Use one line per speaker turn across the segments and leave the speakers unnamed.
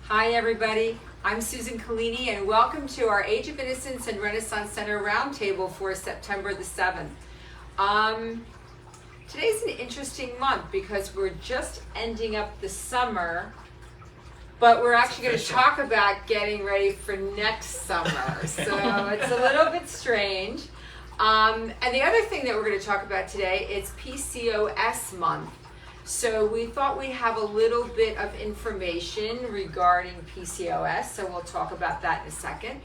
Hi everybody, I'm Susan Collini and welcome to our Age of Innocence and Renaissance Center Roundtable for September the 7th. Today's an interesting month because we're just ending up the summer, but we're actually going to talk about getting ready for next summer. So it's a little bit strange. And the other thing that we're going to talk about today is PCOS month. So we thought we'd have a little bit of information regarding PCOS, so we'll talk about that in a second.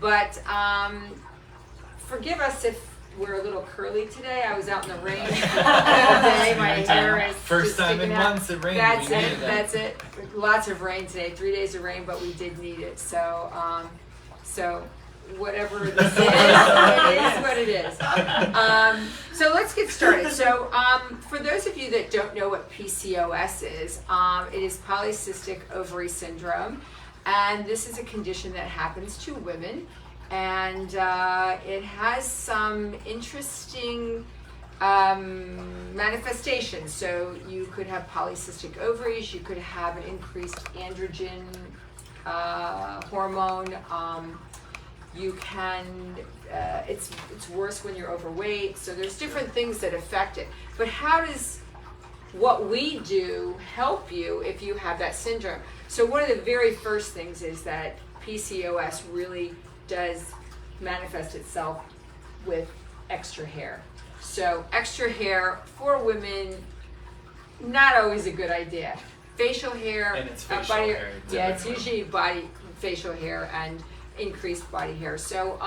But forgive us if we're a little curly today. I was out in the rain all day. My hair is
first time in months it rained.
That's it. Lots of rain today. 3 days of rain, but we did need it. So whatever this is, it is what it is. So let's get started. So for those of you that don't know what PCOS is, it is polycystic ovary syndrome, and this is a condition that happens to women, and it has some interesting manifestations. So you could have polycystic ovaries, you could have an increased androgen hormone. You can, it's worse when you're overweight, so there's different things that affect it. But how does what we do help you if you have that syndrome? So one of the very first things is that PCOS really does manifest itself with extra hair. So extra hair for women, not always a good idea. Facial hair,
and it's facial hair.
Yeah, it's usually facial hair and increased body hair. So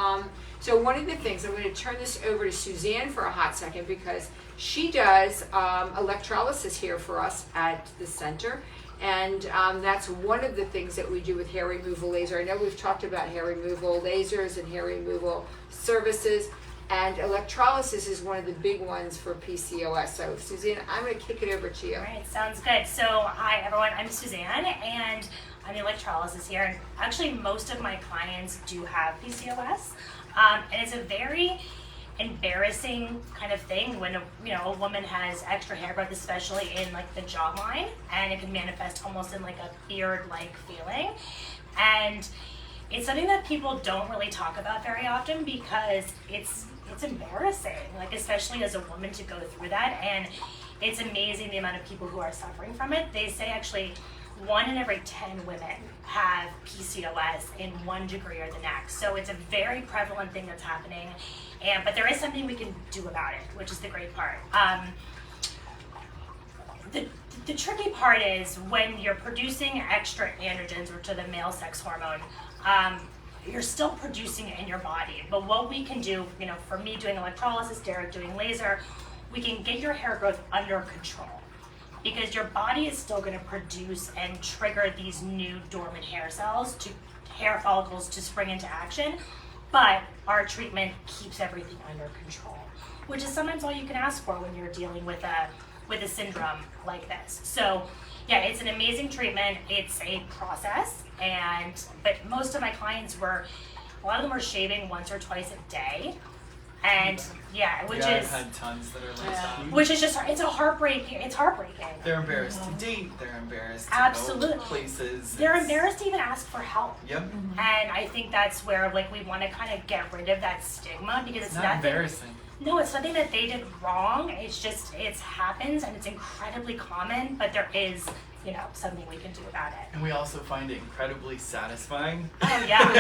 so one of the things, I'm going to turn this over to Suzanne for a hot second because she does electrolysis here for us at the center, and that's one of the things that we do with hair removal laser. I know we've talked about hair removal lasers and hair removal services, and electrolysis is one of the big ones for PCOS. So Suzanne, I'm going to kick it over to you.
All right, sounds good. So hi everyone, I'm Suzanne, and I'm the electrolysis here, and actually most of my clients do have PCOS, and it's a very embarrassing kind of thing when a woman has extra hair growth, especially in like the jawline, and it can manifest almost in like a beard-like feeling, and it's something that people don't really talk about very often because it's embarrassing, like especially as a woman to go through that, and it's amazing the amount of people who are suffering from it. They say actually 1 in every 10 women have PCOS in one degree or the next. So it's a very prevalent thing that's happening, but there is something we can do about it, which is the great part. The tricky part is when you're producing extra androgens, which are the male sex hormone, you're still producing it in your body. But what we can do, for me doing electrolysis, Derek doing laser, we can get your hair growth under control, because your body is still going to produce and trigger these new dormant hair cells, hair follicles to spring into action, but our treatment keeps everything under control, which is sometimes all you can ask for when you're dealing with a syndrome like this. So yeah, it's an amazing treatment. It's a process, but most of my clients a lot of them were shaving once or twice a day. And I've
had tons that are like that.
Which is just, it's heartbreaking.
They're embarrassed to date. They're embarrassed to
Absolutely.
go places.
They're embarrassed to even ask for help.
Yep.
Mm-hmm. And I think that's where we want to kind of get rid of that stigma, because it's
not embarrassing.
No, it's nothing that they did wrong. It's just, it happens, and it's incredibly common, but there is, something we can do about it.
And we also find it incredibly satisfying.
Oh yeah.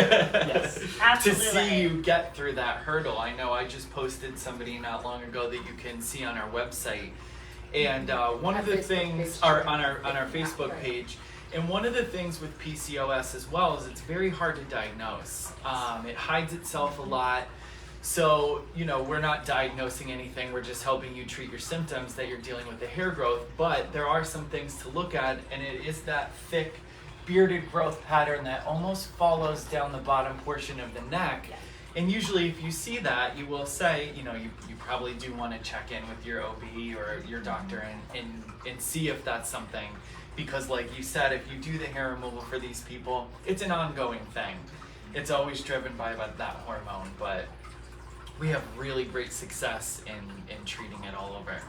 Yes.
Absolutely.
To see you get through that hurdle. I know I just posted somebody not long ago that you can see on our website, and one of the things on our Facebook page. And one of the things with PCOS as well is it's very hard to diagnose. It hides itself a lot. So, we're not diagnosing anything, we're just helping you treat your symptoms that you're dealing with the hair growth, but there are some things to look at, and it is that thick bearded growth pattern that almost follows down the bottom portion of the neck. And usually if you see that, you will say, you probably do want to check in with your OB or your doctor and see if that's something, because like you said, if you do the hair removal for these people, it's an ongoing thing. It's always driven by that hormone, but we have really great success in treating it all over.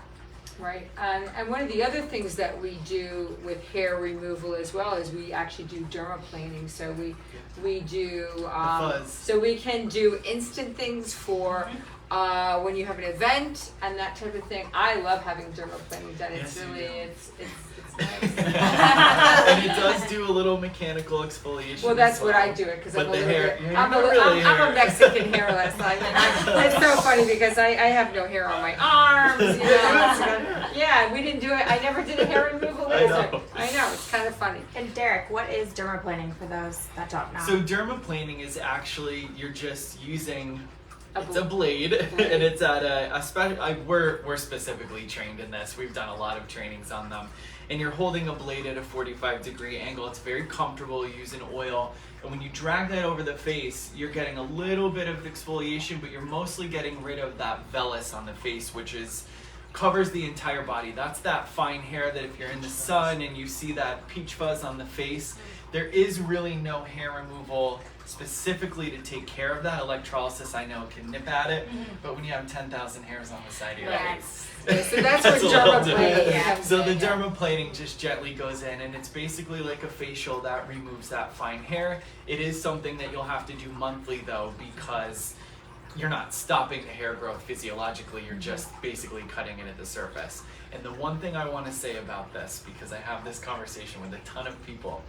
Right, and one of the other things that we do with hair removal as well is we actually do dermaplaning. So we do
fuzz.
so we can do instant things for when you have an event and that type of thing. I love having dermaplaning done. It's
Yes, you
really
do.
it's nice.
And it does do a little mechanical exfoliation.
Well, that's
as
what
well.
I do it because
But
I'm
the hair,
I'm a Mexican hairless. It's so funny because I have no hair on my arms. You know, yeah, we didn't do it. I never did a hair removal
I
either.
know.
I know, it's kind of funny.
And Derek, what is dermaplaning for those that don't know?
So dermaplaning is actually you're just using it's a
bl-
blade, and it's at a special. We're specifically trained in this. We've done a lot of trainings on them, and you're holding a blade at a 45-degree angle. It's very comfortable using oil, and when you drag that over the face, you're getting a little bit of exfoliation, but you're mostly getting rid of that vellus on the face, which covers the entire body. That's that fine hair that if you're in the sun and you see that peach fuzz on the face, there is really no hair removal specifically to take care of that. Electrolysis, I know, can nip at it, but when you have 10,000 hairs on the side of your
Right.
face,
Yeah, so that's where
a little
dermaplaning
different.
comes
So the
in, yeah.
dermaplaning just gently goes in, and it's basically like a facial that removes that fine hair. It is something that you'll have to do monthly though, because you're not stopping the hair growth physiologically, you're just basically cutting it at the surface. And the one thing I want to say about this, because I have this conversation with a ton of people,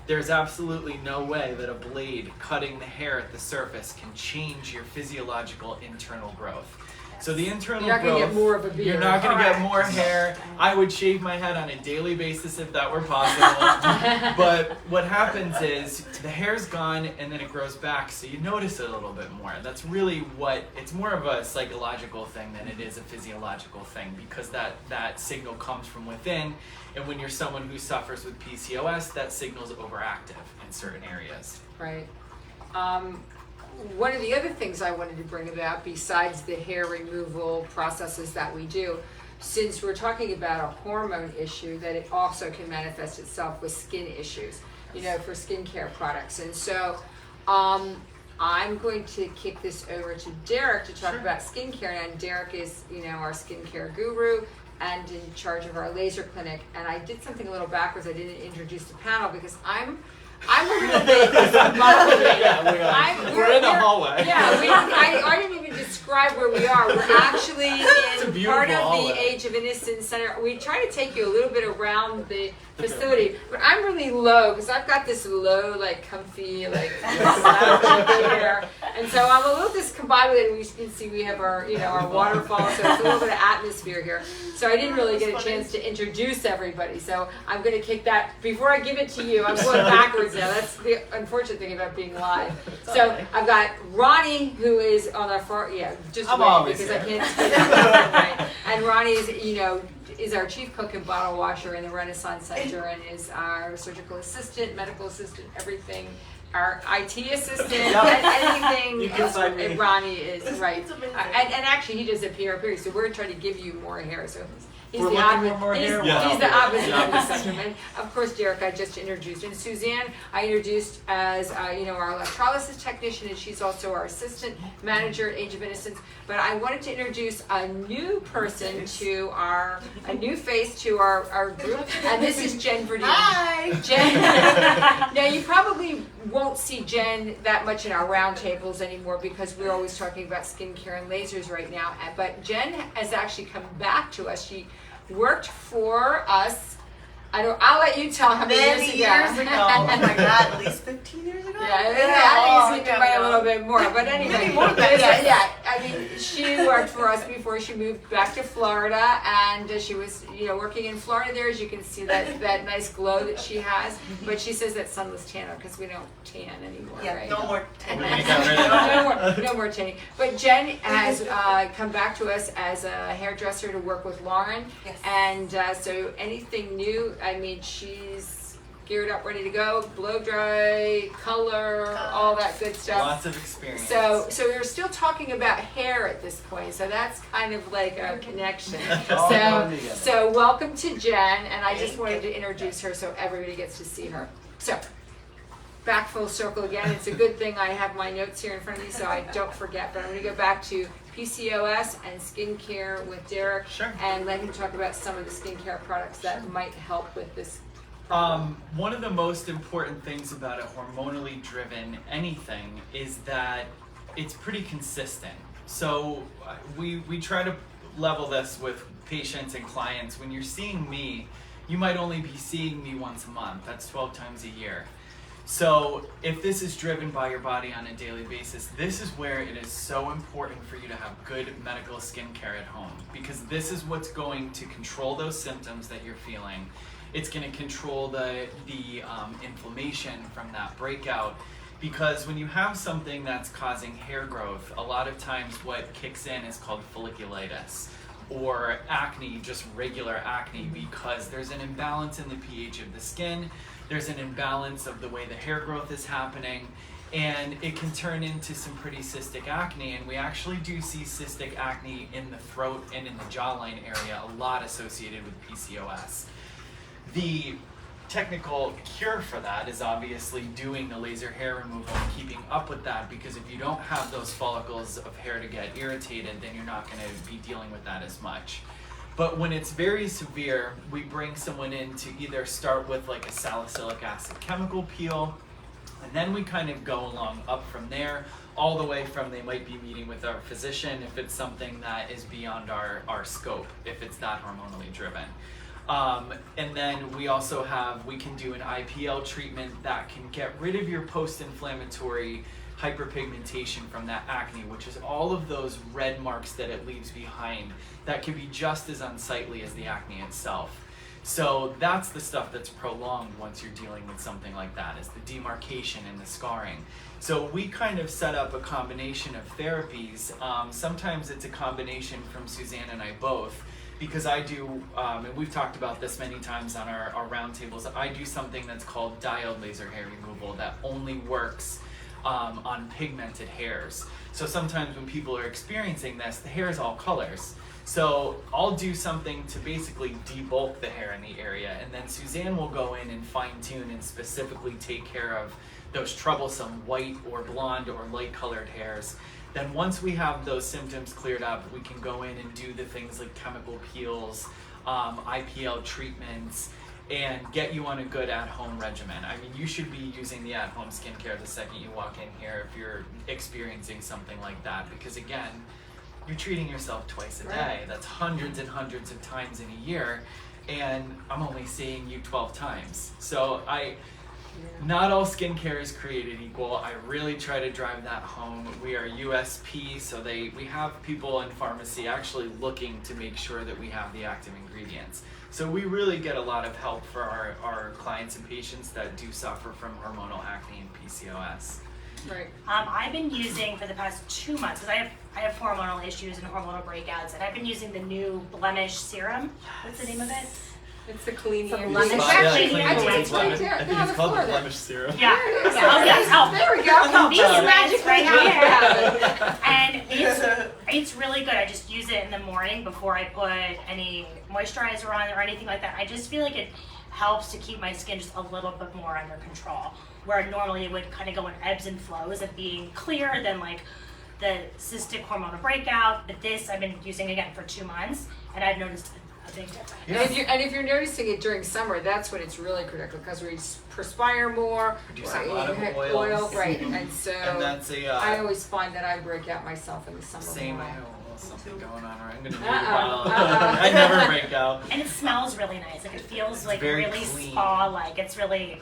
there's absolutely no way that a blade cutting the hair at the surface can change your physiological internal growth. So the internal
You're not
growth,
gonna get more of a beard.
you're not going to get
Correct.
more hair. I would shave my head on a daily basis if that were possible. But what happens is the hair's gone and then it grows back, so you notice it a little bit more. That's really it's more of a psychological thing than it is a physiological thing, because that signal comes from within, and when you're someone who suffers with PCOS, that signal's overactive in certain areas.
Right. One of the other things I wanted to bring about, besides the hair removal processes that we do, since we're talking about a hormone issue, that it also can manifest itself with skin issues, you know, for skincare products. And so I'm going to kick this over to Derek to talk about skincare. And Derek is, you know, our skincare guru and in charge of our laser clinic. And I did something a little backwards. I didn't introduce the panel because I'm a little bit discombobulated.
Yeah, we're in the hallway.
Yeah, I didn't even describe where we are. We're actually
a
in
beautiful
part of
hallway.
the Age of Innocence Center. We try to take you a little bit around the facility, but I'm really low because I've got this low, like comfy, like here, and so I'm a little discombobulated. You can see we have our, you know, our waterfall, so it's a little bit of atmosphere here. So I didn't really get a chance to introduce everybody. So I'm going to kick that before I give it to you. I'm going backwards now. That's the unfortunate thing about being live. So I've got Ronnie, who is on our far, just
I'm
wait
always
because I
here.
can't speak right. And Ronnie is, you know, is our chief cook and bottle washer in the Renaissance Center and is our surgical assistant, medical assistant, everything. Our IT assistant, anything.
You can find me.
Ronnie is right, and actually he does a PR. So we're trying to give you more hair. So he's
We're
the
looking
opposite.
for more
He's,
hair?
he's
Wow.
the opposite
Yeah.
of the spectrum. And of course, Derek, I just introduced, and Suzanne, I introduced as you know, our electrolysis technician, and she's also our assistant manager at Age of Innocence. But I wanted to introduce a new person to a new face to our group, and this is Jen Verdine.
Hi.
Jen, now you probably won't see Jen that much in our roundtables anymore because we're always talking about skincare and lasers right now. But Jen has actually come back to us. She worked for us. I'll let you tell how many years ago.
Oh my god, at least 15 years ago?
Yeah, I think it's a little bit more, but anyway.
Maybe more than that,
Yeah, I mean, she worked for us before she moved back to Florida, and she was, you know, working in Florida there, as you can see that nice glow that she has. But she says that sunless tanner because we don't tan anymore,
Yeah,
right?
no more.
We got rid of that.
No more tanning. But Jen has come back to us as a hairdresser to work with Lauren,
Yes.
and so anything new, I mean, she's geared up, ready to go, blow dry, color, all that good stuff.
Lots of experience.
So we're still talking about hair at this point, so that's kind of like a connection.
All coming together.
So welcome to Jen, and I just
Thank
wanted
you.
to introduce her so everybody gets to see her. So, back full circle again. It's a good thing I have my notes here in front of me so I don't forget, but I'm going to go back to PCOS and skincare with Derek.
Sure.
And let him talk about some of the skincare products that might help with this.
One of the most important things about a hormonally driven anything is that it's pretty consistent. So we try to level this with patients and clients. When you're seeing me, you might only be seeing me once a month. That's 12 times a year. So if this is driven by your body on a daily basis, this is where it is so important for you to have good medical skincare at home, because this is what's going to control those symptoms that you're feeling. It's going to control the inflammation from that breakout, because when you have something that's causing hair growth, a lot of times what kicks in is called folliculitis, or acne, just regular acne, because there's an imbalance in the pH of the skin. There's an imbalance of the way the hair growth is happening, and it can turn into some pretty cystic acne. And we actually do see cystic acne in the throat and in the jawline area, a lot associated with PCOS. The technical cure for that is obviously doing the laser hair removal and keeping up with that, because if you don't have those follicles of hair to get irritated, then you're not going to be dealing with that as much. But when it's very severe, we bring someone in to either start with like a salicylic acid chemical peel, and then we kind of go along up from there, all the way from they might be meeting with our physician if it's something that is beyond our scope, if it's not hormonally driven. And then we also we can do an IPL treatment that can get rid of your post-inflammatory hyperpigmentation from that acne, which is all of those red marks that it leaves behind that can be just as unsightly as the acne itself. So that's the stuff that's prolonged once you're dealing with something like that, is the demarcation and the scarring. So we kind of set up a combination of therapies. Sometimes it's a combination from Suzanne and I both, because I do, and we've talked about this many times on our roundtables, I do something that's called diode laser hair removal that only works on pigmented hairs. So sometimes when people are experiencing this, the hair is all colors. So I'll do something to basically debulk the hair in the area, and then Suzanne will go in and fine tune and specifically take care of those troublesome white or blonde or light colored hairs. Then once we have those symptoms cleared up, we can go in and do the things like chemical peels, IPL treatments, and get you on a good at-home regimen. I mean, you should be using the at-home skincare the second you walk in here if you're experiencing something like that, because again, you're treating yourself twice a day. That's hundreds and hundreds of times in a year, and I'm only seeing you 12 times. So not all skincare is created equal. I really try to drive that home. We are USP, so we have people in pharmacy actually looking to make sure that we have the active ingredients. So we really get a lot of help for our clients and patients that do suffer from hormonal acne and PCOS.
Right.
I've been using for the past 2 months, because I have hormonal issues and hormonal breakouts, and I've been using the new blemish serum. What's the name of it?
It's the cleaning.
The
blemish.
blemish.
Actually,
Yeah,
I think it's right
I
there.
think
No,
it's
the
called
floor
the
there.
blemish serum.
Yeah.
There it is.
Oh, yes. Oh.
There we go.
These
It's
magic right
here.
And it's really good. I just use it in the morning before I put any moisturizer on or anything like that. I just feel like it helps to keep my skin just a little bit more under control, where normally it would kind of go in ebbs and flows of being clear than like the cystic hormonal breakout. But this I've been using again for 2 months, and I've noticed a big difference.
And if you're noticing it during summer, that's when it's really critical, because we perspire more,
Produce a lot of oils.
oil, right? And so
And that's
I always find that I break out myself in the summer.
same.
more.
I have a little something going on, or I'm gonna be
Uh-oh.
I never break out.
And it smells really nice. Like it feels like
very
really
clean.
spa-like. It's really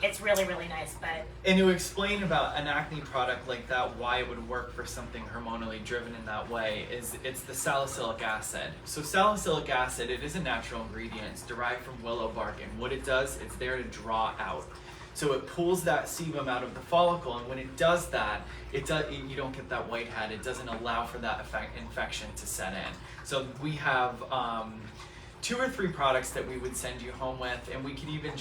nice. But
And to explain about an acne product like that, why it would work for something hormonally driven in that way, is it's the salicylic acid. So salicylic acid, it is a natural ingredient. It's derived from willow bark, and what it does, it's there to draw out. So it pulls that sebum out of the follicle, and when it does that, you don't get that whitehead. It doesn't allow for that infection to set in. So we have 2 or 3 products that we would send you home with, and we could even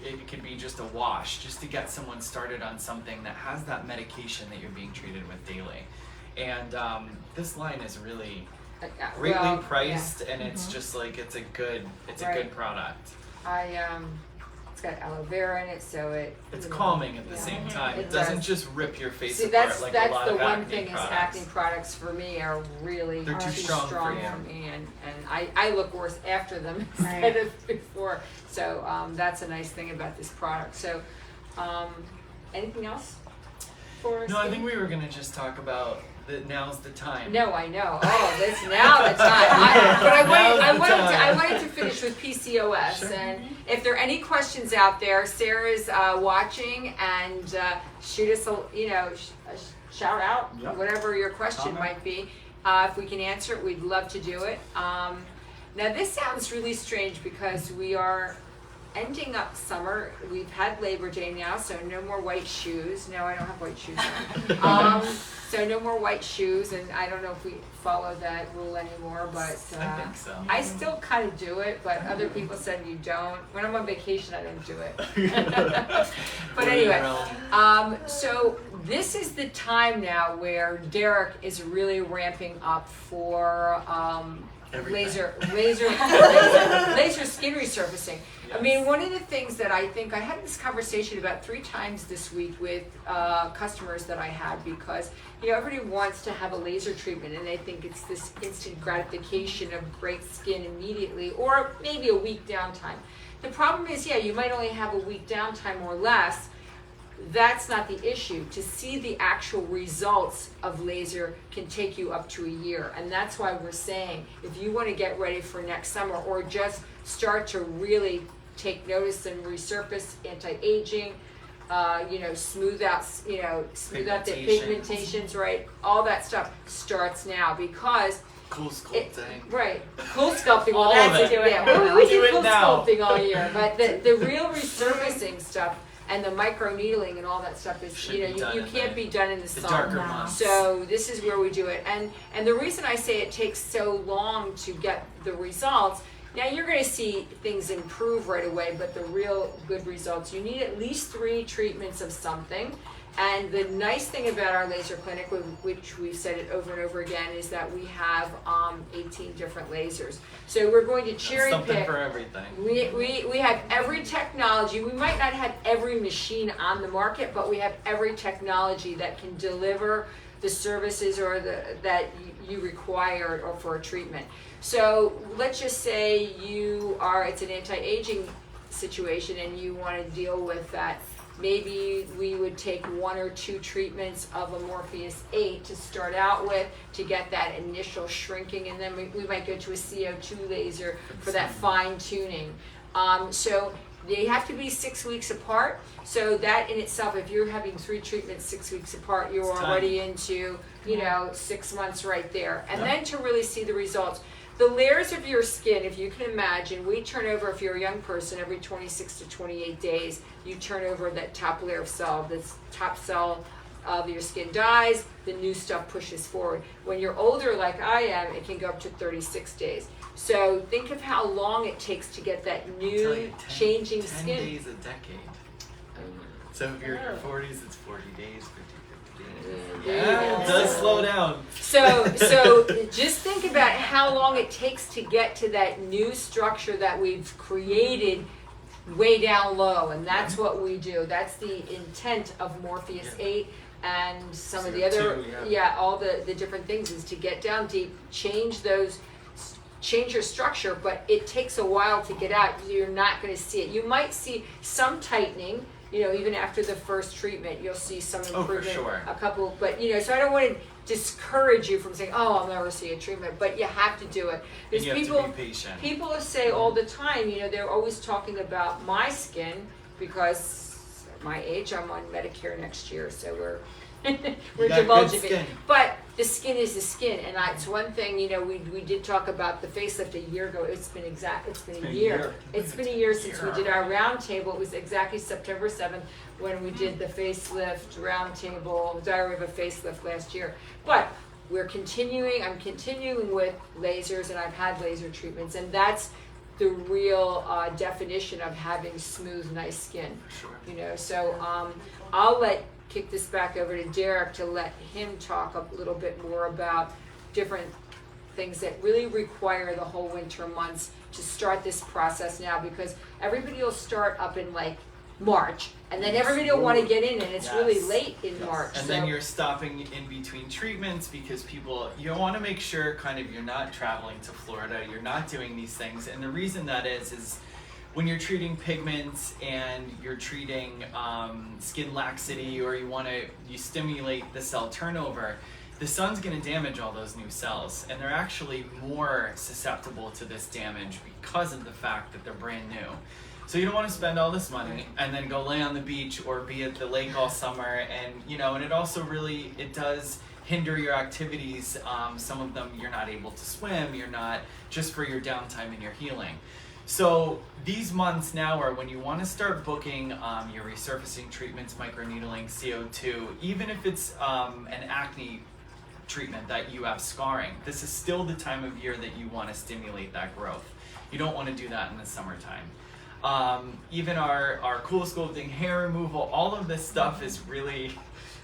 it could be just a wash, just to get someone started on something that has that medication that you're being treated with daily. And this line is really greatly priced, and it's just like it's a good product.
It's got aloe vera in it, so
It's
you know,
calming at the
yeah.
same time.
It
It doesn't
does.
just rip your face
See,
apart
that's
like a lot
the
of
one
acne
thing is
products.
acne products for me are really
They're too
too
strong
strong
for you.
for me, and I look worse after them instead of before. So that's a nice thing about this product. So anything else for us?
No, I think we were gonna just talk about that now's the time.
No, I know. Oh, that's now the time. But I wanted to finish with PCOS.
Sure.
And if there are any questions out there, Sarah's watching, and shoot us a shout out,
Yep.
whatever your question
Comment.
might be. If we can answer it, we'd love to do it. Now this sounds really strange because we are ending up summer. We've had Labor Day now, so no more white shoes. No, I don't have white shoes on. So no more white shoes, and I don't know if we follow that rule anymore, but
I think so.
I still kind of do it, but other people said you don't. When I'm on vacation, I don't do it. But anyway, so this is the time now where Derek is really ramping up for laser skin resurfacing. I mean, one of the things that I think I had this conversation about 3 times this week with customers that I had, because everybody wants to have a laser treatment and they think it's this instant gratification of great skin immediately, or maybe a week downtime. The problem is, you might only have a week downtime or less. That's not the issue. To see the actual results of laser can take you up to a year. And that's why we're saying, if you want to get ready for next summer, or just start to really take notice and resurface anti-aging, smooth out the pigmentations, right? All that stuff starts now, because
Cool sculpting.
right, cool sculpting. Well,
All
that's
of it.
it. Yeah, we
Do
do
it
cool
now.
sculpting all year, but the real resurfacing stuff and the micro needling and all that stuff is,
Should be done
you
in
can't be done in the
The
summer.
darker
No.
months.
So this is where we do it, and the reason I say it takes so long to get the results. Now you're going to see things improve right away, but the real good results, you need at least 3 treatments of something. And the nice thing about our laser clinic, which we've said it over and over again, is that we have 18 different lasers. So we're going to cherry
Something
pick.
for everything.
We have every technology. We might not have every machine on the market, but we have every technology that can deliver the services or that you require or for a treatment. So let's just say it's an anti-aging situation and you want to deal with that. Maybe we would take 1 or 2 treatments of a Morpheus 8 to start out with to get that initial shrinking, and then we might go to a CO2 laser for that fine tuning. So they have to be 6 weeks apart. So that in itself, if you're having 3 treatments 6 weeks apart, you're
It's time.
already into 6 months right there. And then to really see the results. The layers of your skin, if you can imagine, we turn over, if you're a young person, every 26 to 28 days, you turn over that top layer of cell. This top cell of your skin dies, the new stuff pushes forward. When you're older like I am, it can go up to 36 days. So think of how long it takes to get that
I'll tell
new
you, 10
changing
10
skin.
days a decade. So if you're in your 40s, it's 40 days, 50 days.
There you
Yeah,
go.
it does slow down.
So just think about how long it takes to get to that new structure that we've created way down low, and that's what we do. That's the intent of Morpheus 8 and some of the other,
CO2,
all the different things, is to get down deep, change your structure, but it takes a while to get out. You're not going to see it. You might see some tightening, even after the first treatment, you'll see some improvement.
Oh, for sure.
A couple, but so I don't want to discourage you from saying, "Oh, I'll never see a treatment," but you have to do it.
And
Because
you have to be patient.
people say all the time, they're always talking about my skin, because at my age, I'm on Medicare next year, so we're
You got
divulging
good
it.
skin.
But the skin is the skin, and it's one thing. We did talk about the facelift a year ago. It's been a year. It's been a year since we did our roundtable. It was exactly September 7th when we did the facelift roundtable, Diary of a Facelift last year. But we're continuing. I'm continuing with lasers, and I've had laser treatments, and that's the real definition of having smooth, nice skin.
Sure.
So I'll kick this back over to Derek to let him talk a little bit more about different things that really require the whole winter months to start this process now, because everybody will start up in like March, and then everybody will want to get in, and it's really late in March.
And then you're stopping in between treatments because you want to make sure kind of you're not traveling to Florida, you're not doing these things. And the reason that is when you're treating pigments and you're treating skin laxity, or you stimulate the cell turnover, the sun's going to damage all those new cells, and they're actually more susceptible to this damage because of the fact that they're brand new. So you don't want to spend all this money and then go lay on the beach or be at the lake all summer, and and it also it does hinder your activities. Some of them you're not able to swim, you're not, just for your downtime and your healing. So these months now are when you want to start booking your resurfacing treatments, microneedling, CO2, even if it's an acne treatment that you have scarring. This is still the time of year that you want to stimulate that growth. You don't want to do that in the summertime. Even our coolest gold thing, hair removal, all of this stuff is really,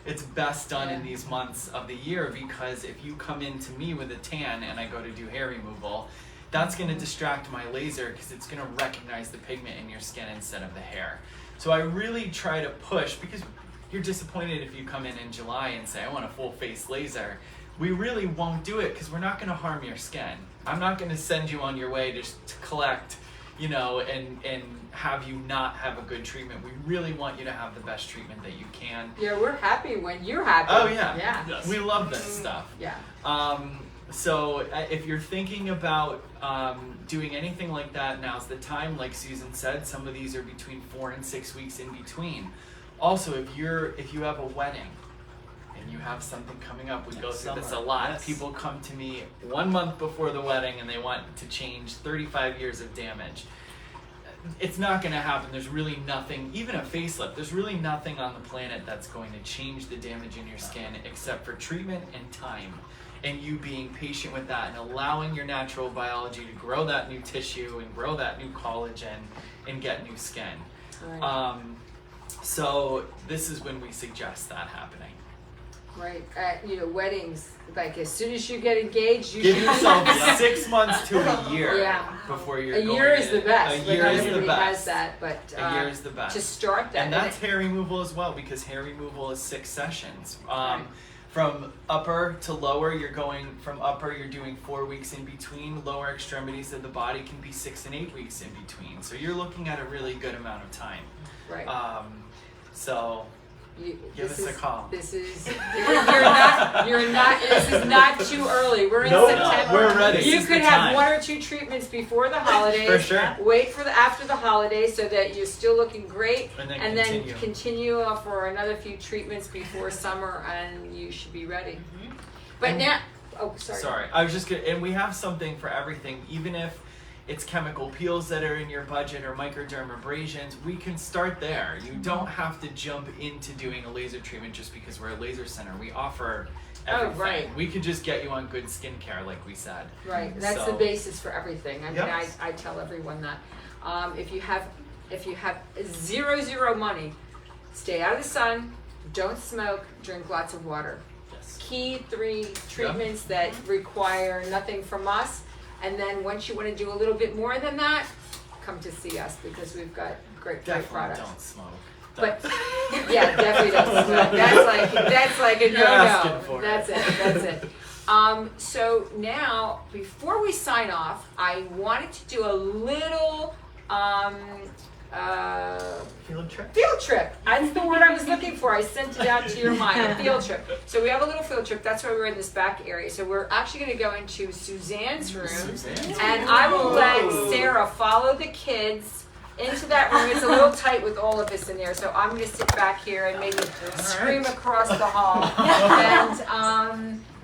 it's best done in these months of the year, because if you come in to me with a tan and I go to do hair removal, that's going to distract my laser because it's going to recognize the pigment in your skin instead of the hair. So I really try to push, because you're disappointed if you come in July and say, I want a full face laser. We really won't do it because we're not going to harm your skin. I'm not going to send you on your way to collect, and have you not have a good treatment. We really want you to have the best treatment that you can.
Yeah, we're happy when you're happy.
Oh yeah.
Yeah.
We love this stuff.
Yeah.
So if you're thinking about doing anything like that, now's the time. Like Susan said, some of these are between 4 and 6 weeks in between. Also, if you have a wedding and you have something coming up, we go through this a lot. Yes. People come to me 1 month before the wedding and they want to change 35 years of damage. It's not going to happen. There's really nothing, even a facelift, there's really nothing on the planet that's going to change the damage in your skin except for treatment and time. And you being patient with that and allowing your natural biology to grow that new tissue and grow that new collagen and get new skin.
Right.
So this is when we suggest that happening.
Right. Weddings, like as soon as you get engaged, you
give
should
yourself 6 months to a year before you're going.
A year is the best.
A year is the
everybody
best.
has that, but
a year is the best.
To start that,
and that's hair removal as well, because hair removal is 6 sessions. From upper to lower, you're doing 4 weeks in between. Lower extremities of the body can be 6 and 8 weeks in between. So you're looking at a really good amount of time.
Right.
So give us a call.
This is this is not too early. We're in September.
We're ready.
You could have 1 or 2 treatments before the holidays.
For sure.
Wait for after the holidays so that you're still looking great,
and then
continue for another few treatments before summer, and you should be ready. Mm-hmm. But now, sorry.
I was just gonna, and we have something for everything, even if it's chemical peels that are in your budget or microdermabrasions, we can start there. You don't have to jump into doing a laser treatment just because we're a laser center. We offer everything.
Oh, right.
We could just get you on good skincare, like we said.
Right. That's the basis for everything. I mean, I tell everyone that. If you have zero money, stay out of the sun, don't smoke, drink lots of water.
Yes.
Key 3 treatments that require nothing from us. And then once you want to do a little bit more than that, come to see us, because we've got great products.
Don't smoke.
But definitely don't smoke. That's like a no-no. That's it. So now, before we sign off, I wanted to do a little field trip. That's the word I was looking for. I sent it out to your mind. A field trip. So we have a little field trip. That's why we're in this back area. So we're actually going to go into Suzanne's room, and I will let Sarah follow the kids into that room. It's a little tight with all of us in there, so I'm going to sit back here and maybe scream across the hall,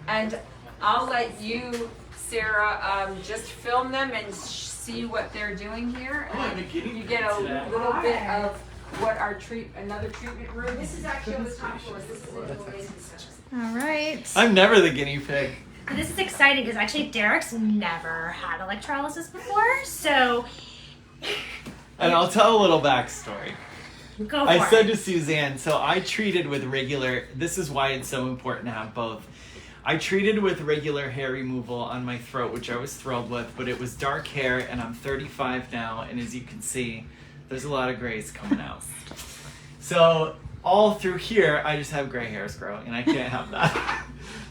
and I'll let you, Sarah, just film them and see what they're doing here, and you get a little bit of what our another treatment room. This is actually on the top floor. This is in the ladies' center.
All right.
I'm never the guinea pig.
This is exciting because actually Derek's never had electrolysis before, so.
And I'll tell a little backstory.
Go for
I said
it.
to Suzanne, so I treated with regular, this is why it's so important to have both. I treated with regular hair removal on my throat, which I was thrilled with, but it was dark hair, and I'm 35 now, and as you can see, there's a lot of grays coming out. So all through here, I just have gray hairs growing, and I can't have that.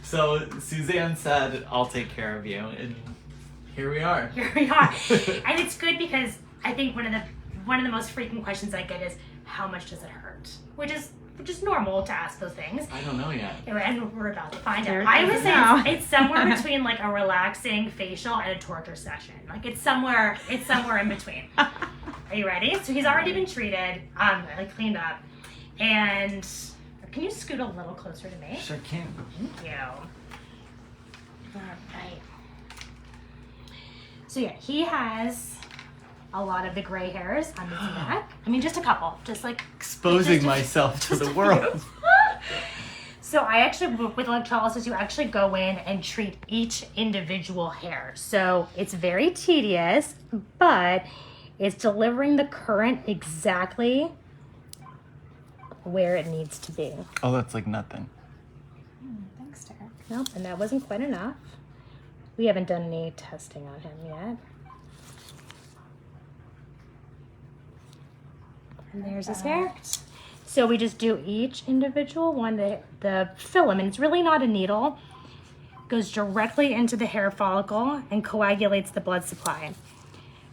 So Suzanne said, I'll take care of you, and here we are.
Here we are. And it's good because I think one of the most frequent questions I get is, how much does it hurt? Which is normal to ask those things.
I don't know yet.
And we're about to find out.
Derek
I would
doesn't
say
know.
it's somewhere between like a relaxing facial and a torture session. Like it's somewhere in between. Are you ready? So he's already been treated, like cleaned up. And can you scoot a little closer to me?
Sure can.
Thank you. All right. So yeah, he has a lot of the gray hairs on his neck. I mean, just a couple, just like
Exposing
just-
myself to
just
the
a
world.
few. So I actually, with electrolysis, you actually go in and treat each individual hair. So it's very tedious, but it's delivering the current exactly where it needs to be.
Oh, that's like nothing.
Thanks, Derek.
Nope, and that wasn't quite enough. We haven't done any testing on him yet. And there's his hair. So we just do each individual one. The filament, it's really not a needle, goes directly into the hair follicle and coagulates the blood supply.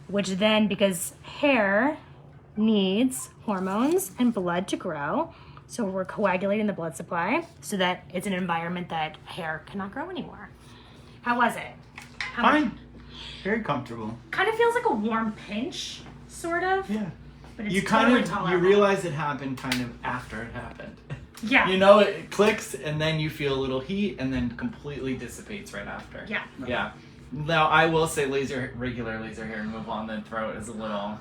Which then, because hair needs hormones and blood to grow, so we're coagulating the blood supply so that it's an environment that hair cannot grow anymore. How was it?
Fine. Very comfortable.
Kind of feels like a warm pinch, sort of.
Yeah.
But it's
You
totally
you
tolerable.
realize it happened kind of after it happened.
Yeah.
You know, it clicks and then you feel a little heat and then completely dissipates right after.
Yeah.
Yeah. Now I will say regular laser hair removal on the throat is a little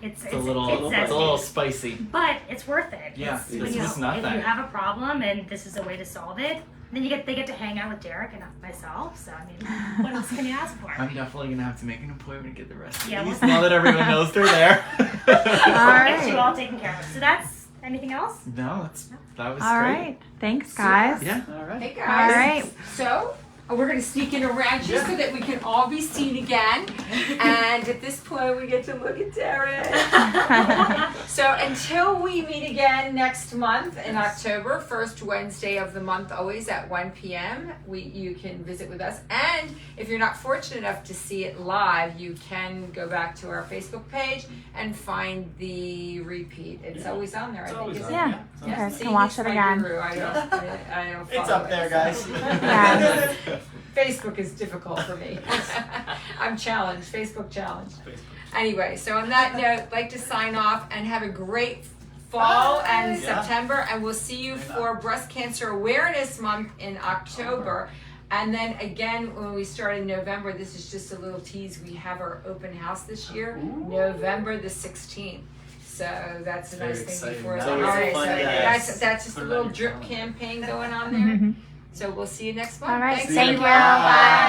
It's
a little
zesty.
spicy.
But it's worth it.
Yeah,
It's,
it's
you
just
know,
not
if
that.
you have a problem and this is a way to solve it, then they get to hang out with Derek and myself. So I mean, what else can you ask for?
I'm definitely gonna have to make an appointment to get the rest of
Yeah,
these
we'll-
now that everyone knows they're there.
Get you all taken care of. So that's anything else?
No, that was
All
great.
right. Thanks, guys.
Yeah. All right.
Hey guys.
All right.
So we're gonna sneak in around you so that we can all be seen again. And at this point, we get to look at Derek. So until we meet again next month in October, first Wednesday of the month, always at 1 p.m., you can visit with us. And if you're not fortunate enough to see it live, you can go back to our Facebook page and find the repeat. It's always on there, I think, isn't it?
Yeah. You
Yeah,
guys
see,
can watch
he's
it
my
again.
guru. I don't
It's
follow
up
it,
there,
so.
guys.
Yes.
Facebook is difficult for me. I'm challenged, Facebook challenged. Anyway, so on that note, I'd like to sign off and have a great fall and
Yeah.
September, and we'll see you for Breast Cancer Awareness Month in October. And then again, when we start in November, this is just a little tease, we have our open house this year, November the 16th. So that's a
Very
nice thing
exciting.
before
It's
the
always a
holidays.
fun
So
day.
that's just a
Put it on
little
your
drip
calendar.
campaign going on there. So we'll see you next month.
All right.
Thanks,
Thank you.
everyone.
Bye.